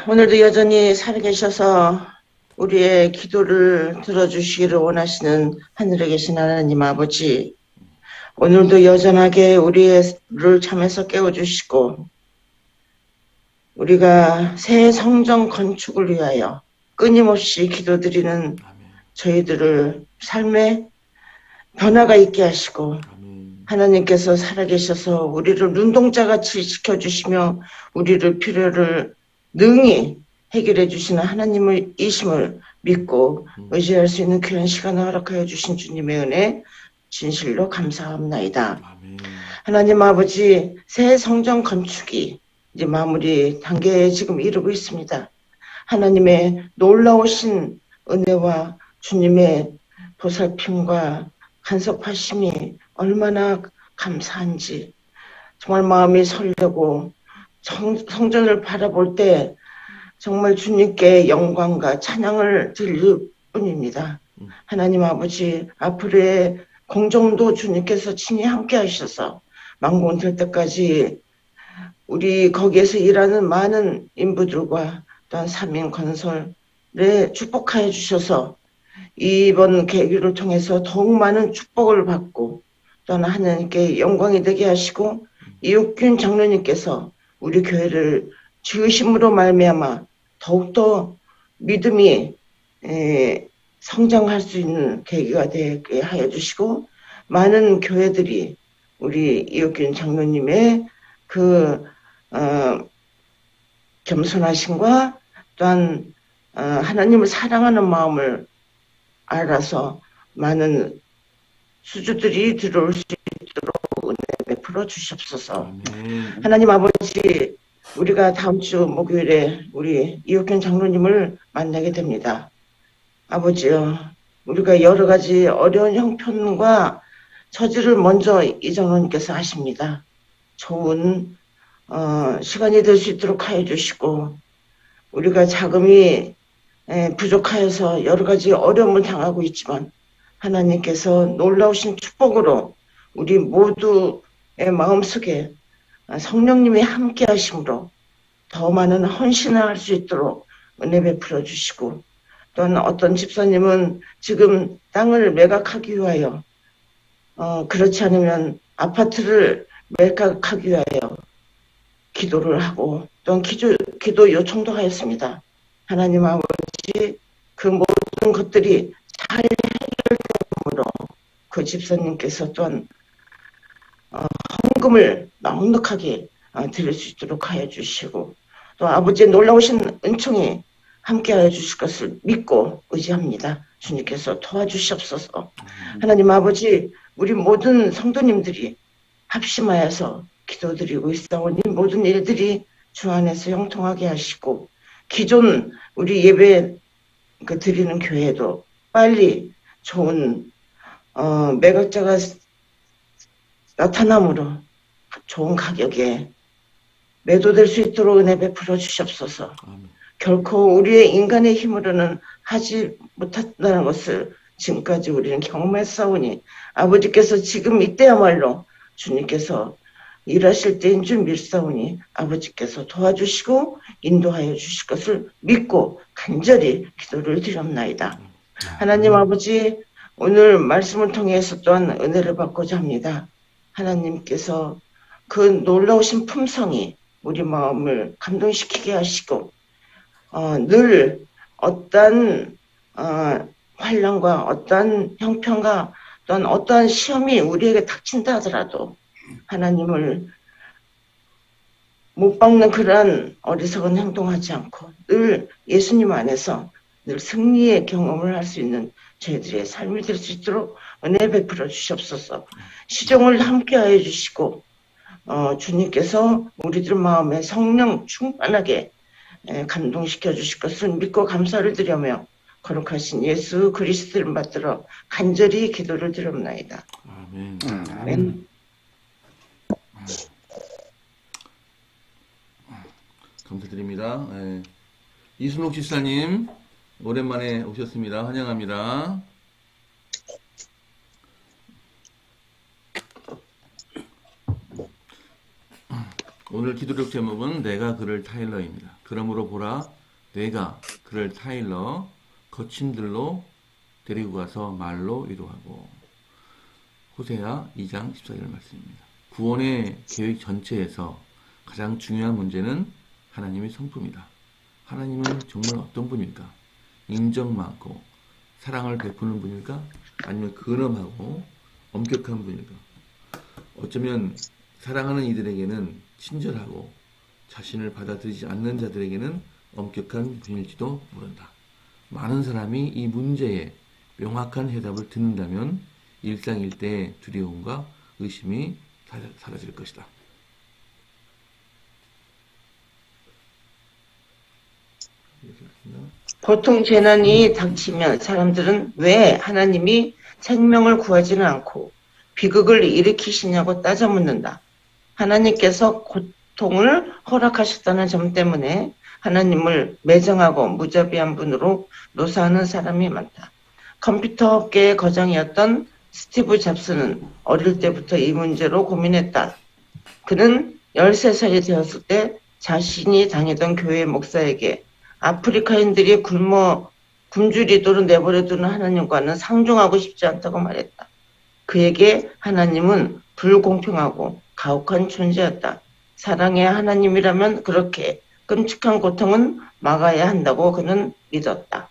오늘도 여전히 살아계셔서 우리의 기도를 들어주시기를 원하시는 하늘에 계신 하나님 아버지, 오늘도 여전하게 우리를 잠에서 깨워주시고 우리가 새 성전 건축을 위하여 끊임없이 기도드리는 저희들을 삶에 변화가 있게 하시고 하나님께서 살아계셔서 우리를 눈동자같이 지켜주시며 우리를 필요를 능히 해결해 주시는 하나님의 이심을 믿고 의지할 수 있는 귀한 시간을 허락하여 주신 주님의 은혜 진실로 감사합나이다. 하나님 아버지, 새 성전 건축이 이제 마무리 단계에 지금 이르고 있습니다. 하나님의 놀라우신 은혜와 주님의 보살핌과 간섭하심이 얼마나 감사한지 정말 마음이 설레고 성전을 바라볼 때 정말 주님께 영광과 찬양을 드릴 뿐입니다. 하나님 아버지, 앞으로의 공정도 주님께서 친히 함께 하셔서 만공 될 때까지 우리 거기에서 일하는 많은 인부들과 또한 삼인 건설에 축복하여 주셔서 이번 계기를 통해서 더욱 많은 축복을 받고 또한 하나님께 영광이 되게 하시고 이옥균 장로님께서 우리 교회를 지으심으로 말미암아 더욱더 믿음이 성장할 수 있는 계기가 되게 하여 주시고 많은 교회들이 우리 이옥균 장로님의 그 겸손하심과 또한 하나님을 사랑하는 마음을 알아서 많은 수주들이 들어올 수 있도록 은혜 베풀어 주시옵소서. 하나님 아버지, 우리가 다음 주 목요일에 우리 이옥현 장로님을 만나게 됩니다. 아버지요, 우리가 여러 가지 어려운 형편과 처지를 먼저 이 장로님께서 하십니다. 좋은 시간이 될 수 있도록 하여 주시고 우리가 자금이 부족하여서 여러 가지 어려움을 당하고 있지만 하나님께서 놀라우신 축복으로 우리 모두의 마음속에 성령님이 함께 하심으로 더 많은 헌신을 할 수 있도록 은혜 베풀어 주시고 또한 어떤 집사님은 지금 땅을 매각하기 위하여 그렇지 않으면 아파트를 매각하기 위하여 기도를 하고 또한 기도 요청도 하였습니다. 하나님 아버지, 그 모든 것들이 잘 해결되므로 그 집사님께서 또한 헌금을 넉넉하게 드릴 수 있도록 하여 주시고 또 아버지의 놀라우신 은총이 함께하여 주실 것을 믿고 의지합니다. 주님께서 도와주시옵소서. 하나님 아버지, 우리 모든 성도님들이 합심하여서 기도드리고 있사오니 모든 일들이 주 안에서 형통하게 하시고 기존 우리 예배 드리는 교회도 빨리 좋은 매각자가 나타남으로 좋은 가격에 매도될 수 있도록 은혜 베풀어 주시옵소서. 결코 우리의 인간의 힘으로는 하지 못한다는 것을 지금까지 우리는 경험했사오니 아버지께서 지금 이때야말로 주님께서 일하실 때인 줄 믿사오니 아버지께서 도와주시고 인도하여 주실 것을 믿고 간절히 기도를 드렸나이다. 하나님 아버지, 오늘 말씀을 통해서 또한 은혜를 받고자 합니다. 하나님께서 그 놀라우신 품성이 우리 마음을 감동시키게 하시고 늘 어떠한 환난과 어떠한 형편과 또한 어떠한 시험이 우리에게 닥친다 하더라도 하나님을 못 박는 그러한 어리석은 행동하지 않고 늘 예수님 안에서 늘 승리의 경험을 할 수 있는 저희들의 삶이 될 수 있도록 은혜 베풀어 주시옵소서. 시종을 함께하여 주시고 주님께서 우리들 마음에 성령 충만하게 감동시켜 주실 것을 믿고 감사를 드리며 거룩하신 예수 그리스도를 받들어 간절히 기도를 드립나이다. 아멘. 아멘. 감사드립니다. 이순옥 집사님 오랜만에 오셨습니다. 환영합니다. 오늘 기도력 제목은 내가 그를 타일러입니다. 그러므로 보라, 내가 그를 타일러 거친 들로 데리고 가서 말로 위로하고. 호세아 2장 14절 말씀입니다. 구원의 계획 전체에서 가장 중요한 문제는 하나님의 성품이다. 하나님은 정말 어떤 분일까? 인정 많고 사랑을 베푸는 분일까? 아니면 근엄하고 엄격한 분일까? 어쩌면 사랑하는 이들에게는 친절하고 자신을 받아들이지 않는 자들에게는 엄격한 분일지도 모른다. 많은 사람이 이 문제에 명확한 해답을 듣는다면 일상일대의 두려움과 의심이 사라질 것이다. 보통 재난이 닥치면 사람들은 왜 하나님이 생명을 구하지는 않고 비극을 일으키시냐고 따져 묻는다. 하나님께서 고통을 허락하셨다는 점 때문에 하나님을 매정하고 무자비한 분으로 묘사하는 사람이 많다. 컴퓨터 업계의 거장이었던 스티브 잡스는 어릴 때부터 이 문제로 고민했다. 그는 13살이 되었을 때 자신이 다니던 교회 목사에게 아프리카인들이 굶주리도록 내버려두는 하나님과는 상종하고 싶지 않다고 말했다. 그에게 하나님은 불공평하고 가혹한 존재였다. 사랑의 하나님이라면 그렇게 끔찍한 고통은 막아야 한다고 그는 믿었다.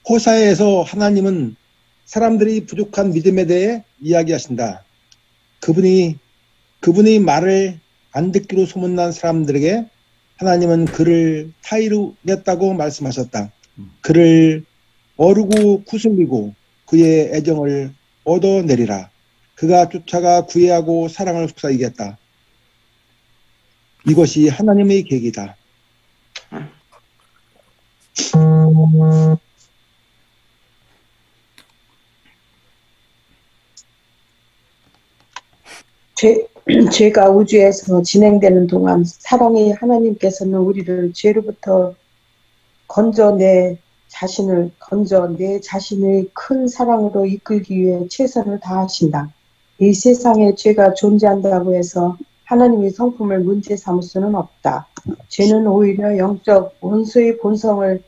호사야에서 하나님은 사람들이 부족한 믿음에 대해 이야기하신다. 그분의 말을 안 듣기로 소문난 사람들에게 하나님은 그를 타이르냈다고 말씀하셨다. 그를 어루고 구슬리고 그의 애정을 얻어내리라. 그가 쫓아가 구애하고 사랑을 속삭이겠다. 이것이 하나님의 계획이다. 죄가 우주에서 진행되는 동안 사랑의 하나님께서는 우리를 죄로부터 내 자신을 큰 사랑으로 이끌기 위해 최선을 다하신다. 이 세상에 죄가 존재한다고 해서 하나님의 성품을 문제 삼을 수는 없다. 죄는 오히려 영적 원수의 본성을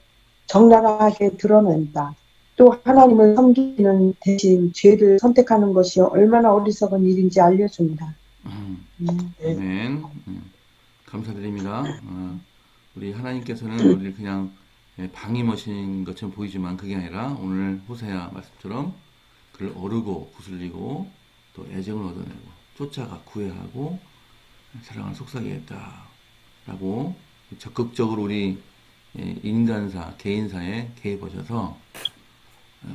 적나라하게 드러낸다. 또 하나님을 섬기는 대신 죄를 선택하는 것이 얼마나 어리석은 일인지 알려줍니다. 아멘. 감사드립니다. 우리 하나님께서는 우리를 그냥 방임하신 것처럼 보이지만 그게 아니라 오늘 호세아 말씀처럼 그를 어르고 구슬리고 또 애정을 얻어내고 쫓아가 구애하고 사랑을 속삭이겠다라고 적극적으로 우리 인간사, 개인사에 개입하셔서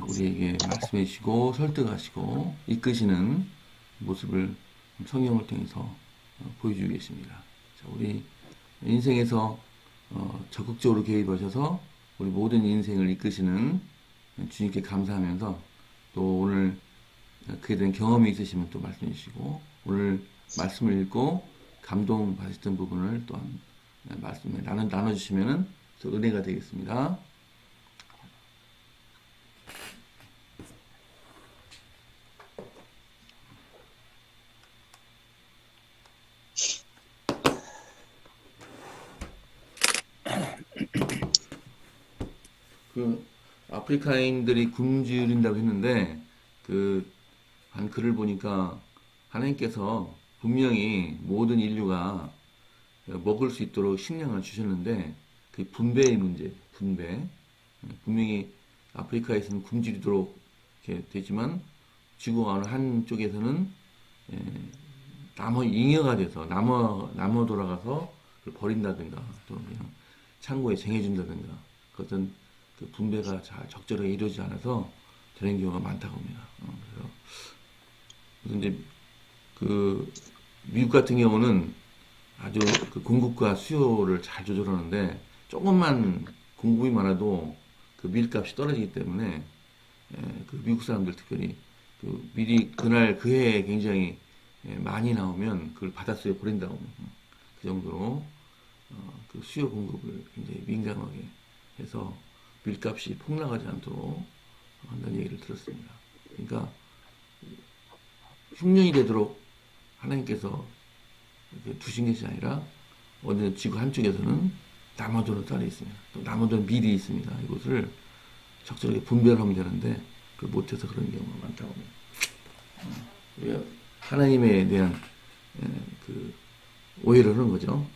우리에게 말씀해 주시고 설득하시고 이끄시는 모습을 성경을 통해서 보여주고 계십니다. 자, 우리 인생에서 적극적으로 개입하셔서 우리 모든 인생을 이끄시는 주님께 감사하면서 또 오늘 그에 대한 경험이 있으시면 또 말씀해 주시고 오늘 말씀을 읽고 감동 받으셨던 부분을 또한 말씀에 나눠주시면 또 은혜가 되겠습니다. 그 아프리카인들이 굶주린다고 했는데 한 글을 보니까 하나님께서 분명히 모든 인류가 먹을 수 있도록 식량을 주셨는데 그 분배의 문제, 분명히 아프리카에서는 굶주리도록 이렇게 되지만 지구 어느 한쪽에서는 잉여가 돼서 남아 돌아가서 그걸 버린다든가 또 그냥 창고에 쟁여준다든가 어떤 그 분배가 잘 적절하게 이루어지지 않아서 되는 경우가 많다고 합니다. 그래서 이제 그 미국 같은 경우는 아주 그 공급과 수요를 잘 조절하는데 조금만 공급이 많아도 그 밀값이 떨어지기 때문에 그 미국 사람들 특별히 그 미리 그날 그 해에 굉장히 많이 나오면 그걸 바닷속에 버린다고 그 정도로 그 수요 공급을 굉장히 민감하게 해서 밀값이 폭락하지 않도록 한다는 얘기를 들었습니다. 그러니까 흉년이 되도록 하나님께서 이렇게 두신 것이 아니라 어느 지구 한쪽에서는 남아도는 쌀이 있습니다. 또 남아도는 밀이 있습니다. 이것을 적절하게 분별하면 되는데 그걸 못해서 그런 경우가 많다고 합니다. 우리가 하나님에 대한 그 오해를 하는 거죠.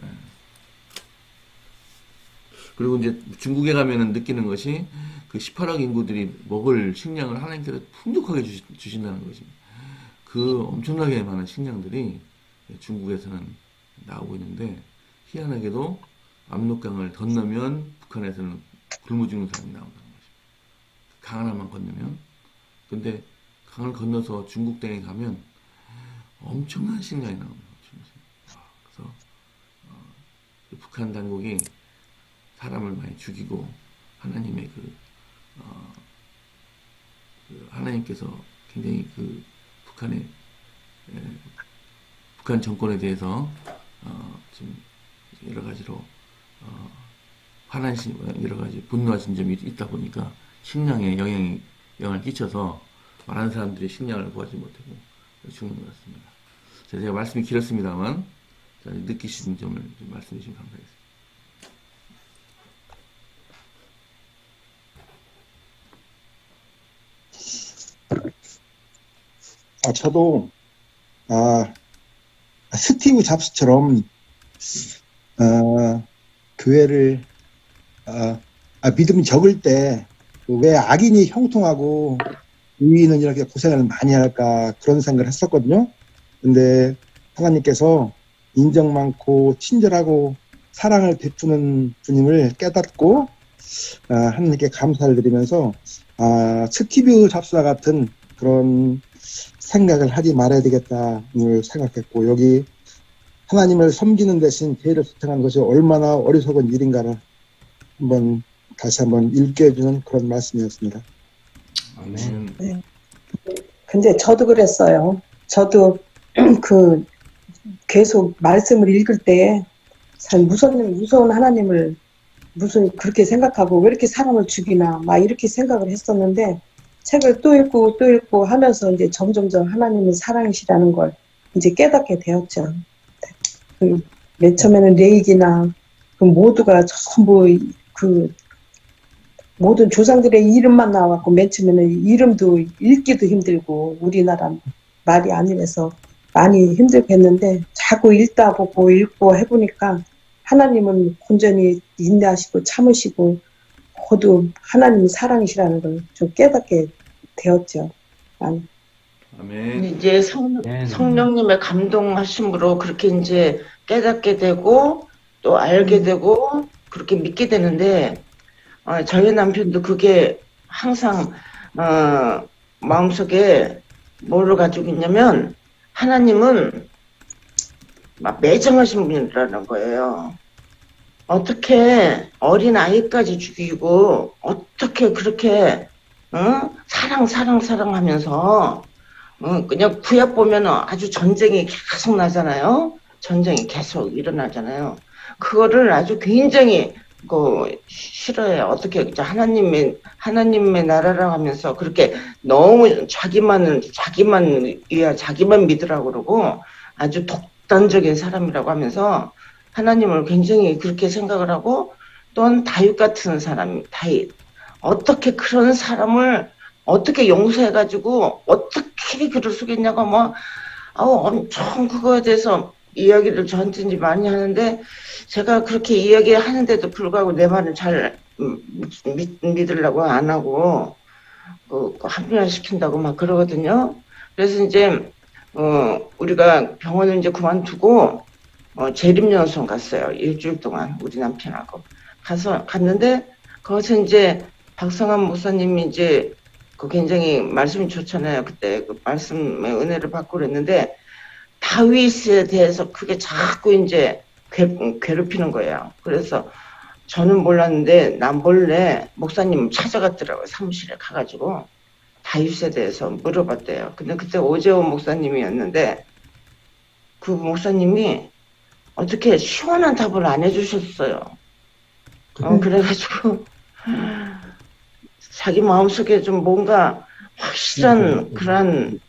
그리고 이제 중국에 가면은 느끼는 것이 그 18억 인구들이 먹을 식량을 하나님께서 풍족하게 주신다는 것입니다. 그 엄청나게 많은 식량들이 중국에서는 나오고 있는데 희한하게도 압록강을 건너면 북한에서는 굶어 죽는 사람이 나온다는 것입니다. 강 하나만 건너면. 근데 강을 건너서 중국 땅에 가면 엄청난 식량이 나옵니다. 그래서 북한 당국이 사람을 많이 죽이고 하나님의 하나님께서 굉장히 북한 정권에 대해서 좀 여러 가지로 여러 가지 분노하신 점이 있다 보니까 식량에 영향을 끼쳐서 많은 사람들이 식량을 구하지 못하고 죽는 것 같습니다. 제가 말씀이 길었습니다만 느끼시는 점을 좀 말씀해 주시면 감사하겠습니다. 저도 스티브 잡스처럼 교회를 믿음이 적을 때 왜 악인이 형통하고 의인은 이렇게 고생을 많이 할까 그런 생각을 했었거든요. 근데 하나님께서 인정 많고 친절하고 사랑을 베푸는 주님을 깨닫고 하나님께 감사를 드리면서 스티브 잡스와 같은 그런 생각을 하지 말아야 되겠다는 생각했고, 여기 하나님을 섬기는 대신 죄를 수행하는 것이 얼마나 어리석은 일인가를 다시 한번 읽게 해주는 그런 말씀이었습니다. 아멘. 네. 근데 저도 그랬어요. 저도 계속 말씀을 읽을 때 참 무서운 하나님을 무슨 그렇게 생각하고 왜 이렇게 사람을 죽이나 막 이렇게 생각을 했었는데, 책을 또 읽고 하면서 이제 점점점 하나님은 사랑이시라는 걸 이제 깨닫게 되었죠. 맨 처음에는 레이기나 모두가 전부 모든 조상들의 이름만 나왔고, 맨 처음에는 이름도 읽기도 힘들고 우리나라 말이 아니라서 많이 힘들게 했는데, 자꾸 읽다 보고 읽고 해보니까 하나님은 온전히 인내하시고 참으시고 모두 하나님이 사랑이시라는 걸 좀 깨닫게 되었죠. 아멘. 이제 성령님의 감동하심으로 그렇게 이제 깨닫게 되고 또 알게 되고 그렇게 믿게 되는데, 저희 남편도 그게 항상 마음속에 뭐를 가지고 있냐면, 하나님은 막 매정하신 분이라는 거예요. 어떻게 어린 아이까지 죽이고 어떻게 그렇게 사랑하면서 그냥 구약 보면 아주 전쟁이 계속 나잖아요. 전쟁이 계속 일어나잖아요. 그거를 아주 굉장히 싫어해요. 어떻게 하나님의 나라라 하면서 그렇게 너무 자기만 믿으라고 그러고 아주 독단적인 사람이라고 하면서 하나님을 굉장히 그렇게 생각을 하고, 또한 다윗 같은 사람, 어떻게 그런 사람을 어떻게 용서해가지고 어떻게 그럴 수 있겠냐고 엄청 그거에 대해서 이야기를 저한테 이제 많이 하는데, 제가 그렇게 이야기하는데도 불구하고 내 말을 잘 믿으려고 안 하고 합리화시킨다고 막 그러거든요. 그래서 이제 우리가 병원을 이제 그만두고 재림연수원 갔어요. 일주일 동안 우리 남편하고 갔는데, 거기서 이제 박성환 목사님이 이제 굉장히 말씀이 좋잖아요. 그때 말씀의 은혜를 받고 그랬는데, 다윗에 대해서 그게 자꾸 이제 괴롭히는 거예요. 그래서 저는 몰랐는데 남몰래 목사님 찾아갔더라고요. 사무실에 가가지고 다윗에 대해서 물어봤대요. 근데 그때 오재원 목사님이었는데, 그 목사님이 어떻게 시원한 답을 안 해주셨어요. 그래가지고 자기 마음속에 좀 뭔가 확실한 그런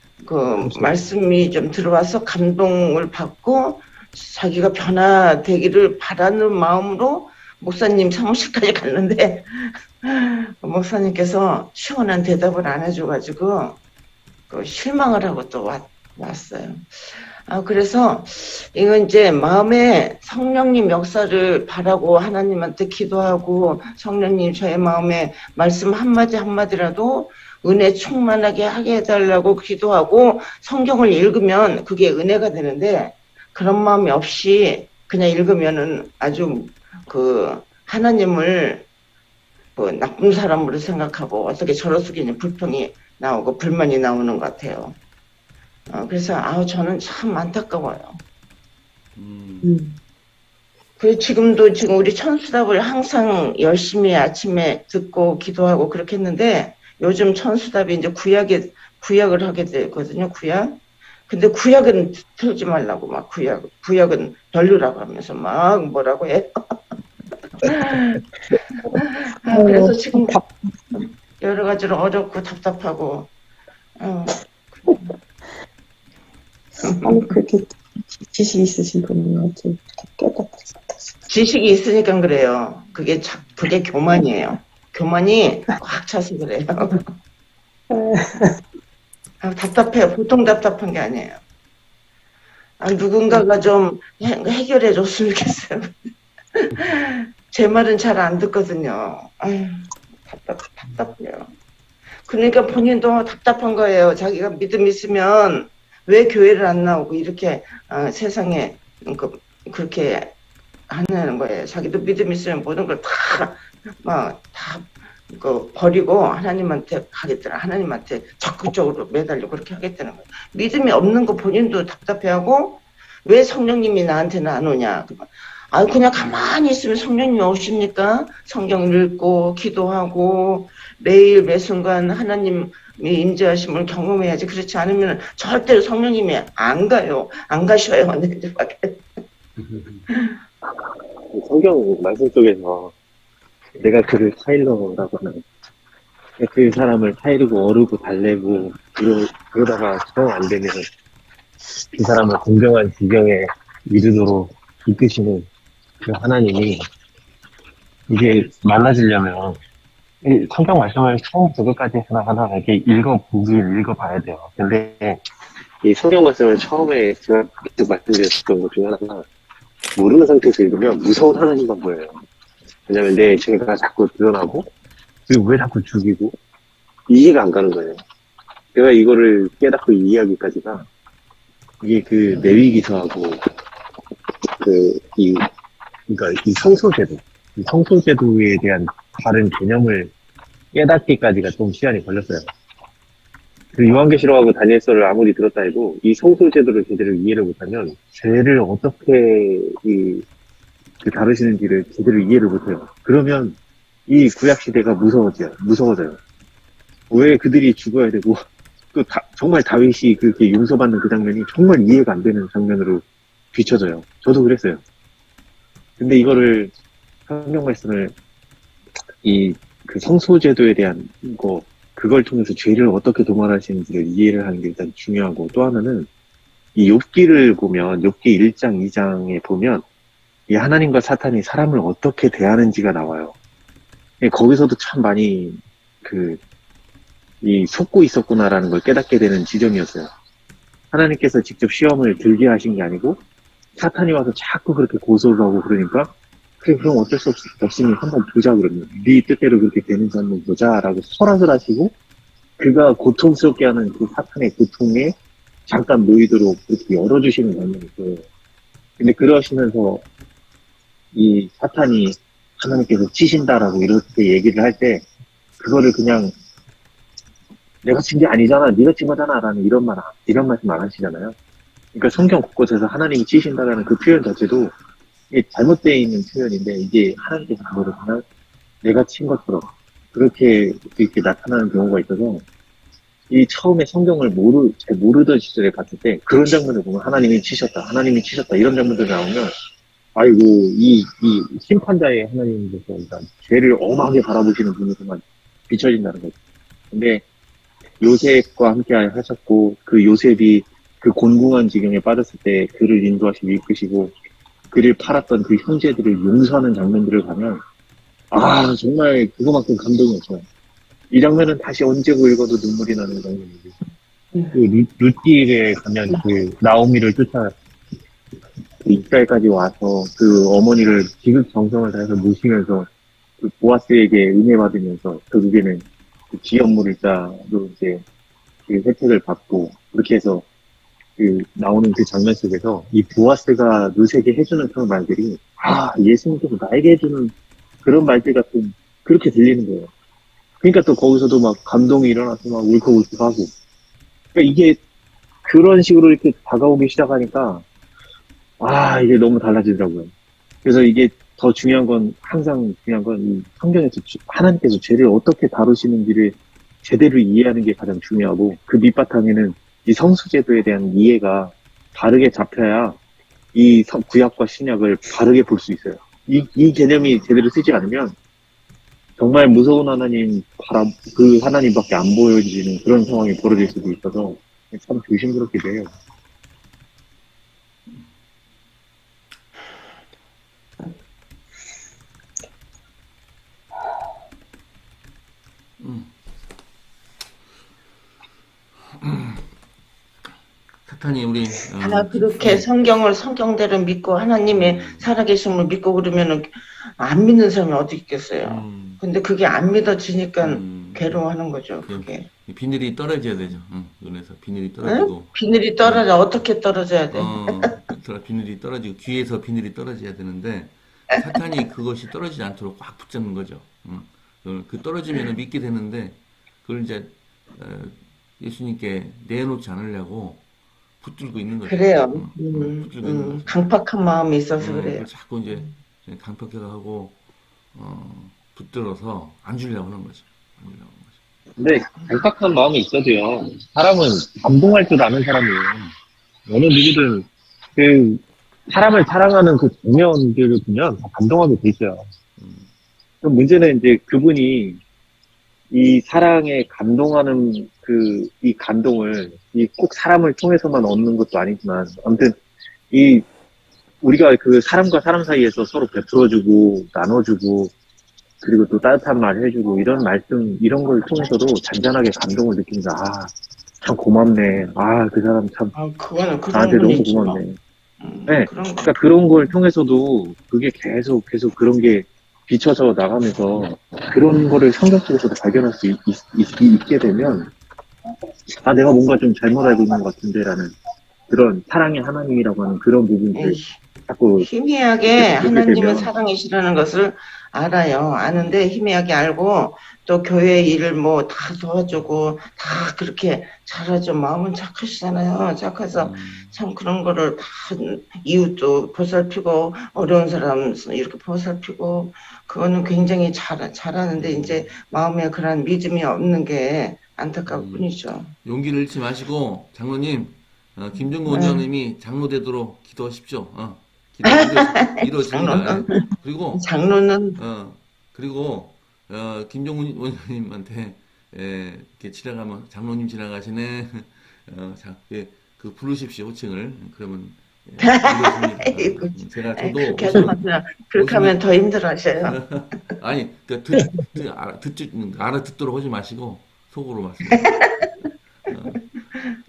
말씀이 좀 들어와서 감동을 받고 자기가 변화되기를 바라는 마음으로 목사님 사무실까지 갔는데 목사님께서 시원한 대답을 안 해줘가지고 그 실망을 하고 또 왔어요. 그래서 이건 이제 마음에 성령님 역사를 바라고 하나님한테 기도하고 성령님 저의 마음에 말씀 한마디 한마디라도 은혜 충만하게 하게 해달라고 기도하고 성경을 읽으면 그게 은혜가 되는데 그런 마음이 없이 그냥 읽으면은 아주 그 하나님을 그 나쁜 사람으로 생각하고 어떻게 저럴 수 있는 불평이 나오고 불만이 나오는 것 같아요. 그래서 저는 참 안타까워요. 그리고 지금 우리 천수답을 항상 열심히 아침에 듣고 기도하고 그렇게 했는데 요즘 천수답이 이제 구약을 하게 되거든요. 구약. 근데 구약은 틀지 말라고 막 구약은 별로라고 하면서 막 뭐라고 해. 그래서 지금 여러 가지로 어렵고 답답하고. 아니, 그렇게 지식이 있으신 분이 어떻게 깨닫다. 지식이 있으니까 그래요. 그게 교만이에요. 교만이 꽉 차서 그래요. 답답해요. 보통 답답한 게 아니에요. 누군가가 좀 해결해 줬으면 좋겠어요. 제 말은 잘 안 듣거든요. 답답해요. 그러니까 본인도 답답한 거예요. 자기가 믿음 있으면 왜 교회를 안 나오고 이렇게 세상에 그렇게 하는 거예요. 자기도 믿음 있으면 모든 걸 다 버리고 하나님한테 가겠더라. 하나님한테 적극적으로 매달리고 그렇게 하겠다는 거예요. 믿음이 없는 거 본인도 답답해하고 왜 성령님이 나한테는 안 오냐. 그냥 가만히 있으면 성령님이 오십니까? 성경 읽고 기도하고 매일 매순간 하나님의 임재하심을 경험해야지. 그렇지 않으면 절대로 성령님이 안 가요. 안 가셔요. 성경 말씀 속에서 내가 그를 타일러라고 하는 그 사람을 타이르고 어르고 달래고 그러다가 정 안 되면 그 사람을 공정한 지경에 이르도록 이끄시는 그 하나님이 이게 많아지려면 이 성경 말씀을 처음부터 끝까지 하나하나 이렇게 읽어봐야 돼요. 근데 이 성경 말씀을 처음에 제가 말씀드렸던 것 중에 하나가 모르는 상태에서 읽으면 무서운 하나님만 보여요. 왜냐면 내 죄가 자꾸 드러나고 그리고 왜 자꾸 죽이고 이해가 안 가는 거예요. 제가 이거를 깨닫고 이해하기까지가 이게 그 레위기서하고 그러니까 이 성소제도에 대한 다른 개념을 깨닫기까지가 좀 시간이 걸렸어요. 그 요한계시록하고 다니엘서를 아무리 들었다 해도 이 성소제도를 제대로 이해를 못하면 죄를 어떻게 다루시는지를 제대로 이해를 못해요. 그러면 이 구약시대가 무서워져요. 왜 그들이 죽어야 되고, 또 정말 다윗이 그렇게 용서받는 그 장면이 정말 이해가 안 되는 장면으로 비춰져요. 저도 그랬어요. 근데 이거를, 성경 말씀을, 그 성소제도에 대한 그걸 통해서 죄를 어떻게 도말하시는지를 이해를 하는 게 일단 중요하고, 또 하나는, 이 욥기를 보면, 욥기 1장, 2장에 보면, 이 하나님과 사탄이 사람을 어떻게 대하는지가 나와요. 거기서도 참 많이 속고 있었구나라는 걸 깨닫게 되는 지점이었어요. 하나님께서 직접 시험을 들게 하신 게 아니고 사탄이 와서 자꾸 그렇게 고소를 하고 그러니까 그래 그럼 어쩔 수 없으니 한번 보자 그러면 네 뜻대로 그렇게 되는지 한번 보자라고 허락을 하시고 그가 고통스럽게 하는 그 사탄의 고통에 잠깐 놓이도록 그렇게 열어주시는 장면이 있어요. 근데 그러시면서 이 사탄이 하나님께서 치신다라고 이렇게 얘기를 할 때 그거를 그냥 내가 친 게 아니잖아, 네가 친 거잖아 라는 이런 말씀 안 하시잖아요. 그러니까 성경 곳곳에서 하나님이 치신다라는 그 표현 자체도 이게 잘못되어 있는 표현인데 이게 하나님께서 그거를 그냥 내가 친 것처럼 그렇게 나타나는 경우가 있어서 이 처음에 성경을 잘 모르던 시절에 갔을 때 그런 장면을 보면 하나님이 치셨다 이런 장면들 나오면 아이고 이 심판자의 하나님께서 그러니까 죄를 엄하게 바라보시는 분으로만 비춰진다는 거죠. 근데 요셉과 함께 하셨고 그 요셉이 그 곤궁한 지경에 빠졌을 때 그를 인도하시고 이끄시고 그를 팔았던 그 형제들을 용서하는 장면들을 가면 아 정말 그거만큼 감동이 없어요. 이 장면은 다시 언제 읽어도 눈물이 나는 장면이고 그 룻길에 가면 그 나오미를 쫓아 그 이스라엘까지 와서 그 어머니를 지극정성을 다해서 모시면서 그 보아스에게 은혜 받으면서 결국에는 그 지연물자로 이제 그 혜택을 받고 그렇게 해서 그 나오는 그 장면 속에서 이 보아스가 룻에게 해주는 그런 말들이 아 예수님께서 나에게 해주는 그런 말들 같은 그렇게 들리는 거예요. 그러니까 또 거기서도 막 감동이 일어나서 막 울컥울컥하고 그러니까 이게 그런 식으로 이렇게 다가오기 시작하니까 아 이게 너무 달라지더라고요. 그래서 이게 더 중요한 건 항상 중요한 건 이 성경에서 하나님께서 죄를 어떻게 다루시는지를 제대로 이해하는 게 가장 중요하고 그 밑바탕에는 이 성수제도에 대한 이해가 바르게 잡혀야 이 구약과 신약을 바르게 볼 수 있어요. 이 개념이 제대로 쓰지 않으면 정말 무서운 하나님 그 하나님밖에 안 보여지는 그런 상황이 벌어질 수도 있어서 참 조심스럽게 돼요. 사탄이 우리 그렇게 성경을 성경대로 믿고 하나님의 살아계심을 믿고 그러면은 안 믿는 사람이 어디 있겠어요. 근데 그게 안 믿어지니까 괴로워하는 거죠. 그게. 비늘이 떨어져야 되죠. 눈에서 비늘이 떨어지고. 비늘이 떨어져. 어떻게 떨어져야 돼? 비늘이 떨어지고 귀에서 비늘이 떨어져야 되는데 사탄이 그것이 떨어지지 않도록 꽉 붙잡는 거죠. 그 떨어지면 믿게 되는데 그걸 이제 예수님께 내놓지 않으려고 붙들고 있는 거죠. 그래요. 붙들고 있는 거죠. 강팍한 마음이 있어서 그래요. 자꾸 이제 강팍해가고 붙들어서 안 주려고 하는 거죠. 안 주려고 하는 거죠. 근데 강팍한 마음이 있어도요. 사람은 감동할 줄 아는 사람이에요. 어느 누구든 그 사람을 사랑하는 그 장면들을 보면 감동하게 돼 있어요. 그럼 문제는 이제 그분이 이 사랑에 감동하는 이 감동을 꼭 사람을 통해서만 얻는 것도 아니지만 아무튼 우리가 그 사람과 사람 사이에서 서로 베풀어주고 나눠주고 그리고 또 따뜻한 말 해주고 이런 말씀 이런 걸 통해서도 잔잔하게 감동을 느낀다. 아, 참 고맙네. 아, 그 사람 참 그거는 나한테 너무 고맙네. 네, 그러니까 그런 걸 통해서도 그게 계속 그런 게 비춰져 나가면서 그런 거를 성경 속에서도 발견할 수 있게 되면 아 내가 뭔가 좀 잘못 알고 있는 것 같은데라는 그런 사랑의 하나님이라고 하는 그런 부분들 자꾸 희미하게 그렇게 하나님은 되면 사랑이시라는 것을 알아요. 아는데 희미하게 알고 또 교회 일을 뭐 다 도와주고 다 그렇게 잘하죠. 마음은 착하시잖아요. 착해서 참 그런 거를 다 이웃도 보살피고 어려운 사람 이렇게 보살피고 그거는 굉장히 잘하는데 이제 마음에 그런 믿음이 없는 게 안타까울 뿐이죠. 용기를 잃지 마시고 장로님 김종국 원장님이 장로 되도록 기도하십시오. 기도 이루어집니다. 그리고 장로는 그리고 김종국 원장님한테 이렇게 지나가면 장로님 지나가시네. 그 부르십시오 호칭을. 그러면 이루어집니다. 저도 그렇게 하면 더 힘들어하셔요. 아니 알아듣도록 하지 마시고 속으로 말씀하세요.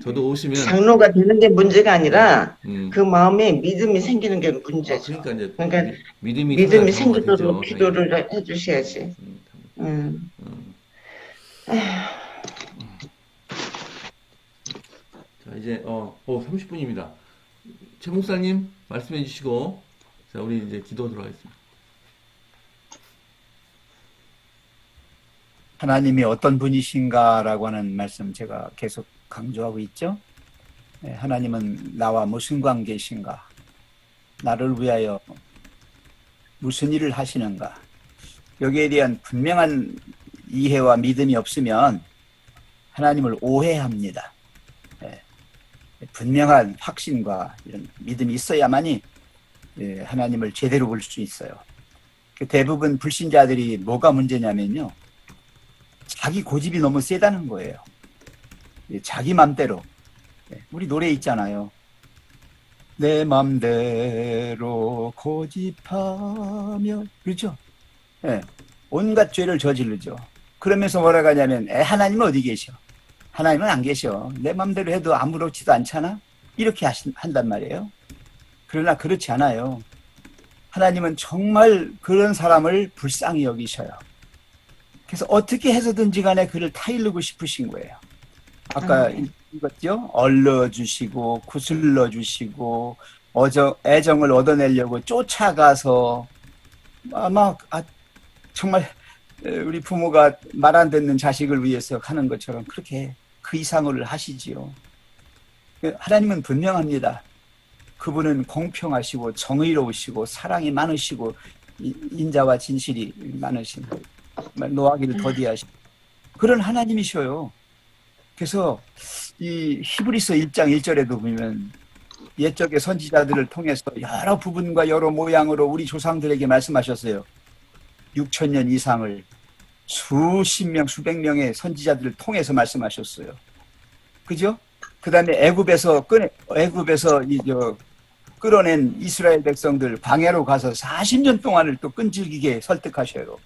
저도 오시면 장로가 되는 게 문제가 아니라 그 마음에 믿음이 생기는 게 문제죠. 그러니까 믿음이 생기도록 기도를 해주셔야지. 자 이제 30분입니다. 최 목사님 말씀해 주시고 자 우리 이제 기도 들어가겠습니다. 하나님이 어떤 분이신가라고 하는 말씀 제가 계속 강조하고 있죠. 하나님은 나와 무슨 관계이신가? 나를 위하여 무슨 일을 하시는가? 여기에 대한 분명한 이해와 믿음이 없으면 하나님을 오해합니다. 분명한 확신과 이런 믿음이 있어야만이 하나님을 제대로 볼 수 있어요. 대부분 불신자들이 뭐가 문제냐면요. 자기 고집이 너무 세다는 거예요. 자기 맘대로 우리 노래 있잖아요. 내 맘대로 고집하며, 그렇죠? 예, 온갖 죄를 저지르죠. 그러면서 뭐라고 하냐면, 하나님은 어디 계셔? 하나님은 안 계셔. 내 맘대로 해도 아무렇지도 않잖아? 이렇게 한단 말이에요. 그러나 그렇지 않아요. 하나님은 정말 그런 사람을 불쌍히 여기셔요. 그래서 어떻게 해서든지 간에 그를 타이르고 싶으신 거예요. 아까 읽었죠? 얼러주시고 구슬러주시고 애정을 얻어내려고 쫓아가서 정말 우리 부모가 말 안 듣는 자식을 위해서 하는 것처럼 그렇게 그 이상을 하시지요. 하나님은 분명합니다. 그분은 공평하시고 정의로우시고 사랑이 많으시고 인자와 진실이 많으신 노하기를 더디하시고 그런 하나님이셔요. 그래서 이 히브리서 1장 1절에도 보면 옛적의 선지자들을 통해서 여러 부분과 여러 모양으로 우리 조상들에게 말씀하셨어요. 6,000년 이상을 수십 명, 수백 명의 선지자들을 통해서 말씀하셨어요. 그죠? 그 다음에 애굽에서 끌어낸 이스라엘 백성들 광야로 가서 40년 동안을 또 끈질기게 설득하셔요.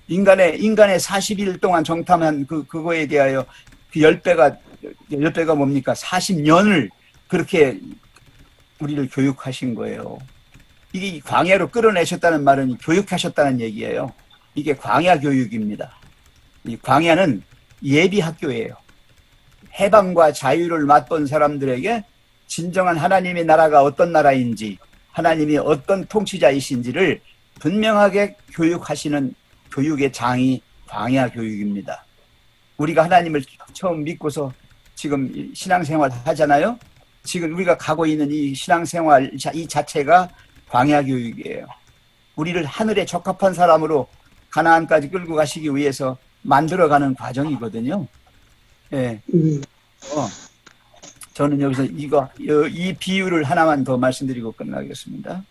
인간의 40일 동안 정탐한 그거에 대하여 그 10배가 뭡니까? 40년을 그렇게 우리를 교육하신 거예요. 이게 광야로 끌어내셨다는 말은 교육하셨다는 얘기예요. 이게 광야 교육입니다. 이 광야는 예비 학교예요. 해방과 자유를 맛본 사람들에게 진정한 하나님의 나라가 어떤 나라인지, 하나님이 어떤 통치자이신지를 분명하게 교육하시는 교육의 장이 광야 교육입니다. 우리가 하나님을 처음 믿고서 지금 신앙생활 하잖아요. 지금 우리가 가고 있는 이 신앙생활 이 자체가 광야 교육이에요. 우리를 하늘에 적합한 사람으로 가나안까지 끌고 가시기 위해서 만들어가는 과정이거든요. 예. 저는 여기서 이 비유를 하나만 더 말씀드리고 끝나겠습니다.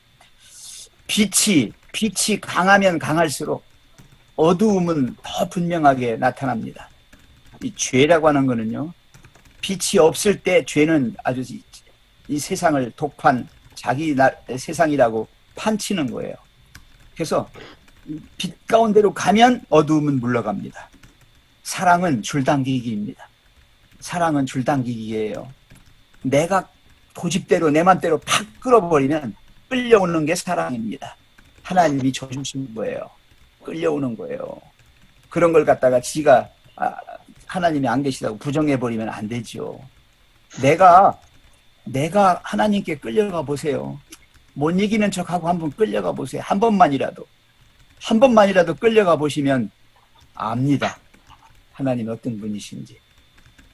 빛이 강하면 강할수록 어두움은 더 분명하게 나타납니다. 이 죄라고 하는 거는요, 빛이 없을 때 죄는 아주 이 세상을 독판, 자기 세상이라고 판치는 거예요. 그래서 빛 가운데로 가면 어두움은 물러갑니다. 사랑은 줄당기기입니다. 사랑은 줄당기기예요. 내가 고집대로 내 맘대로 팍 끌어버리면 끌려오는 게 사랑입니다. 하나님이 줘주신 거예요. 끌려오는 거예요. 그런 걸 갖다가 지가 하나님이 안 계시다고 부정해버리면 안 되죠. 내가 하나님께 끌려가 보세요. 못 이기는 척하고 한번 끌려가 보세요. 한 번만이라도 끌려가 보시면 압니다. 하나님 어떤 분이신지.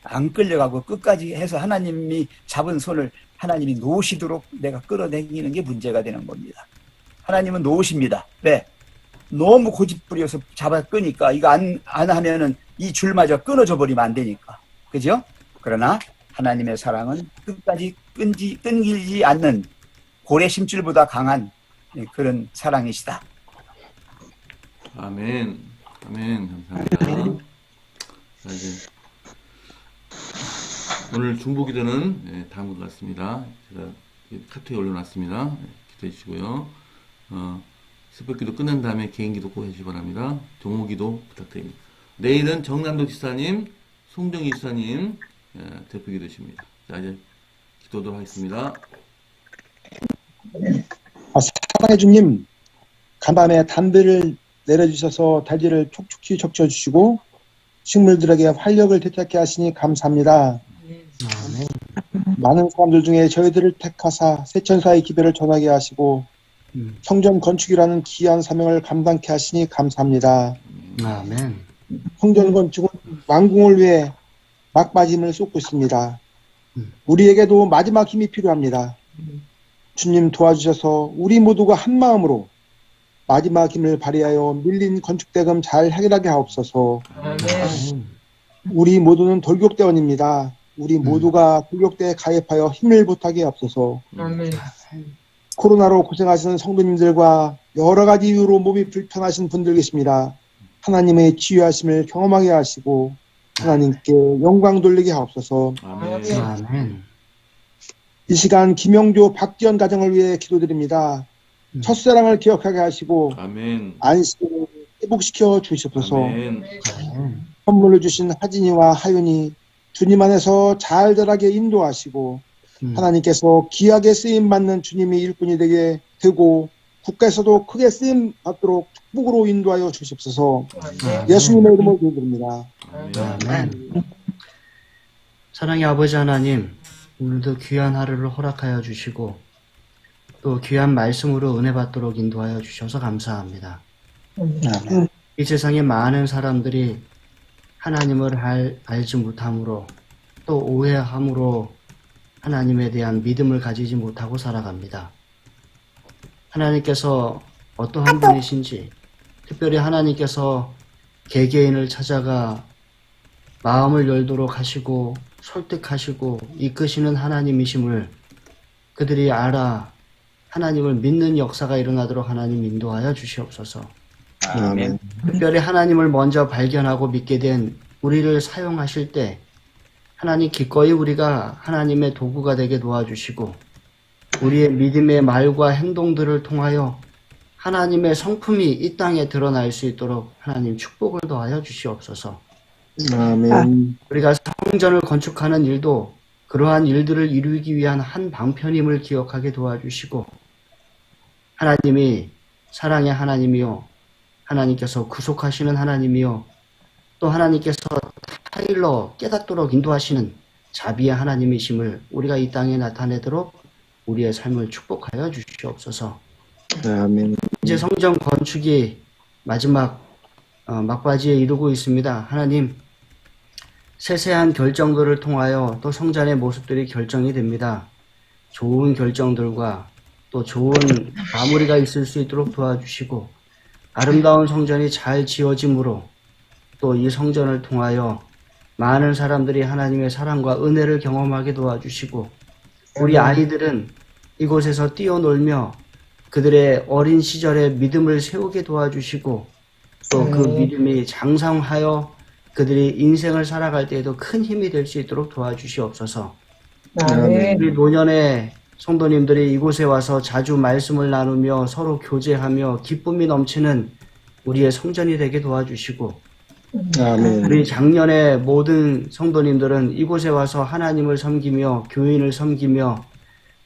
안 끌려가고 끝까지 해서 하나님이 잡은 손을 하나님이 놓으시도록 내가 끌어당기는 게 문제가 되는 겁니다. 하나님은 놓으십니다. 네. 너무 고집부려서 잡아 끄니까 이거 안 하면은 이 줄마저 끊어져 버리면 안 되니까. 그죠? 그러나 하나님의 사랑은 끝까지 끊기지 않는 고래 심줄보다 강한 그런 사랑이시다. 아멘. 감사합니다. 자, 이제 오늘 중보기도는 다음과 같습니다. 제가 카톡에 올려놨습니다. 기도해 주시고요. 새벽기도 끝난 다음에 개인기도 꼭 해주시기 바랍니다. 종호기도 부탁드립니다. 내일은 정남도 지사님, 송정희 지사님 대표기도십니다. 자, 이제 기도도 하겠습니다. 사랑해 주님, 간밤에 담배를 내려주셔서 달지를 촉촉히 적셔주시고 식물들에게 활력을 되찾게 하시니 감사합니다. 많은 사람들 중에 저희들을 택하사 세천사의 기별을 전하게 하시고 성전 건축이라는 귀한 사명을 감당케 하시니 감사합니다. 아멘. 성전 건축은 완공을 위해 막바짐을 쏟고 있습니다. 우리에게도 마지막 힘이 필요합니다. 주님 도와주셔서 우리 모두가 한 마음으로 마지막 힘을 발휘하여 밀린 건축대금 잘 해결하게 하옵소서. 우리 모두는 돌격대원입니다. 우리 모두가 돌격대에 가입하여 힘을 보태게 하옵소서. 코로나로 고생하시는 성도님들과 여러 가지 이유로 몸이 불편하신 분들 계십니다. 하나님의 치유하심을 경험하게 하시고 하나님께 영광 돌리게 하옵소서. 아멘. 아멘. 이 시간 김영조 박지연 가정을 위해 기도드립니다. 첫사랑을 기억하게 하시고 아멘. 안식을 회복시켜 주시옵소서. 아멘. 아멘. 선물을 주신 하진이와 하윤이 주님 안에서 잘 자라게 인도하시고 하나님께서 귀하게 쓰임받는 주님의 일꾼이 되고 국가에서도 크게 쓰임받도록 축복으로 인도하여 주시옵소서. 예수님의 이름으로 기도드립니다. 아멘. 사랑의 아버지 하나님, 오늘도 귀한 하루를 허락하여 주시고 또 귀한 말씀으로 은혜 받도록 인도하여 주셔서 감사합니다. 아멘. 이 세상에 많은 사람들이 하나님을 알지 못함으로 또 오해함으로 하나님에 대한 믿음을 가지지 못하고 살아갑니다. 하나님께서 어떠한 분이신지, 특별히 하나님께서 개개인을 찾아가 마음을 열도록 하시고 설득하시고 이끄시는 하나님이심을 그들이 알아 하나님을 믿는 역사가 일어나도록 하나님 인도하여 주시옵소서. 아멘. 특별히 하나님을 먼저 발견하고 믿게 된 우리를 사용하실 때 하나님 기꺼이 우리가 하나님의 도구가 되게 도와주시고 우리의 믿음의 말과 행동들을 통하여 하나님의 성품이 이 땅에 드러날 수 있도록 하나님 축복을 더하여 주시옵소서. 아멘. 우리가 성전을 건축하는 일도 그러한 일들을 이루기 위한 한 방편임을 기억하게 도와주시고 하나님이 사랑의 하나님이요 하나님께서 구속하시는 하나님이요 또 하나님께서 타일러 깨닫도록 인도하시는 자비의 하나님이심을 우리가 이 땅에 나타내도록 우리의 삶을 축복하여 주시옵소서. 아멘. 이제 성전 건축이 마지막 막바지에 이르고 있습니다. 하나님 세세한 결정들을 통하여 또 성전의 모습들이 결정이 됩니다. 좋은 결정들과 또 좋은 마무리가 있을 수 있도록 도와주시고 아름다운 성전이 잘 지어짐으로 또 이 성전을 통하여 많은 사람들이 하나님의 사랑과 은혜를 경험하게 도와주시고 우리 아이들은 이곳에서 뛰어놀며 그들의 어린 시절의 믿음을 세우게 도와주시고 또 그 믿음이 장성하여 그들이 인생을 살아갈 때에도 큰 힘이 될 수 있도록 도와주시옵소서. 우리 노년의 성도님들이 이곳에 와서 자주 말씀을 나누며 서로 교제하며 기쁨이 넘치는 우리의 성전이 되게 도와주시고 아멘. 우리 작년의 모든 성도님들은 이곳에 와서 하나님을 섬기며 교인을 섬기며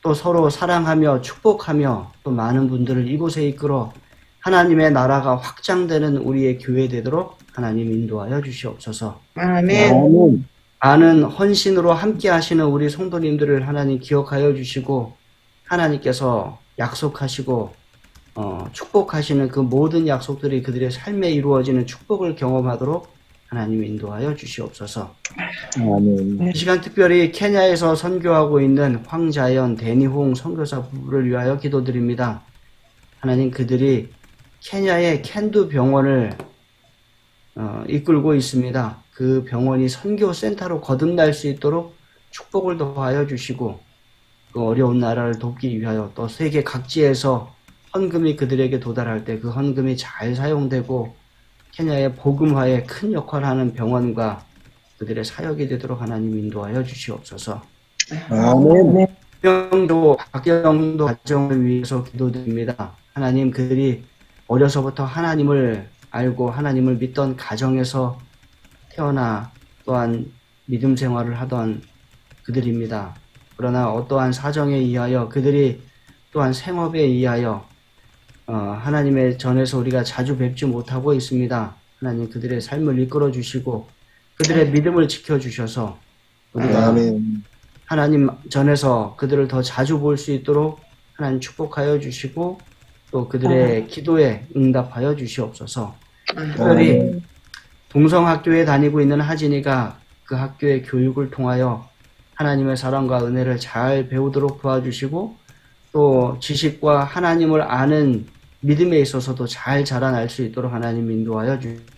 또 서로 사랑하며 축복하며 또 많은 분들을 이곳에 이끌어 하나님의 나라가 확장되는 우리의 교회 되도록 하나님 인도하여 주시옵소서. 아멘. 아멘. 많은 헌신으로 함께 하시는 우리 성도님들을 하나님 기억하여 주시고 하나님께서 약속하시고 축복하시는 그 모든 약속들이 그들의 삶에 이루어지는 축복을 경험하도록 하나님 인도하여 주시옵소서. 아멘. 이 시간 특별히 케냐에서 선교하고 있는 황자연, 데니홍 선교사 부부를 위하여 기도드립니다. 하나님 그들이 케냐의 캔두 병원을 이끌고 있습니다. 그 병원이 선교센터로 거듭날 수 있도록 축복을 더하여 주시고 그 어려운 나라를 돕기 위하여 또 세계 각지에서 헌금이 그들에게 도달할 때 그 헌금이 잘 사용되고 케냐의 복음화에 큰 역할을 하는 병원과 그들의 사역이 되도록 하나님 인도하여 주시옵소서. 아멘. 박경도 가정을 위해서 기도드립니다. 하나님 그들이 어려서부터 하나님을 알고 하나님을 믿던 가정에서 태어나 또한 믿음 생활을 하던 그들입니다. 그러나 어떠한 사정에 의하여 그들이 또한 생업에 의하여 하나님의 전에서 우리가 자주 뵙지 못하고 있습니다. 하나님 그들의 삶을 이끌어 주시고 그들의 믿음을 지켜주셔서 우리가 아멘. 하나님 전에서 그들을 더 자주 볼 수 있도록 하나님 축복하여 주시고 또 그들의 기도에 응답하여 주시옵소서. 특별히 동성학교에 다니고 있는 하진이가 그 학교의 교육을 통하여 하나님의 사랑과 은혜를 잘 배우도록 도와주시고 또 지식과 하나님을 아는 믿음에 있어서도 잘 자라날 수 있도록 하나님 인도하여 주시옵소서.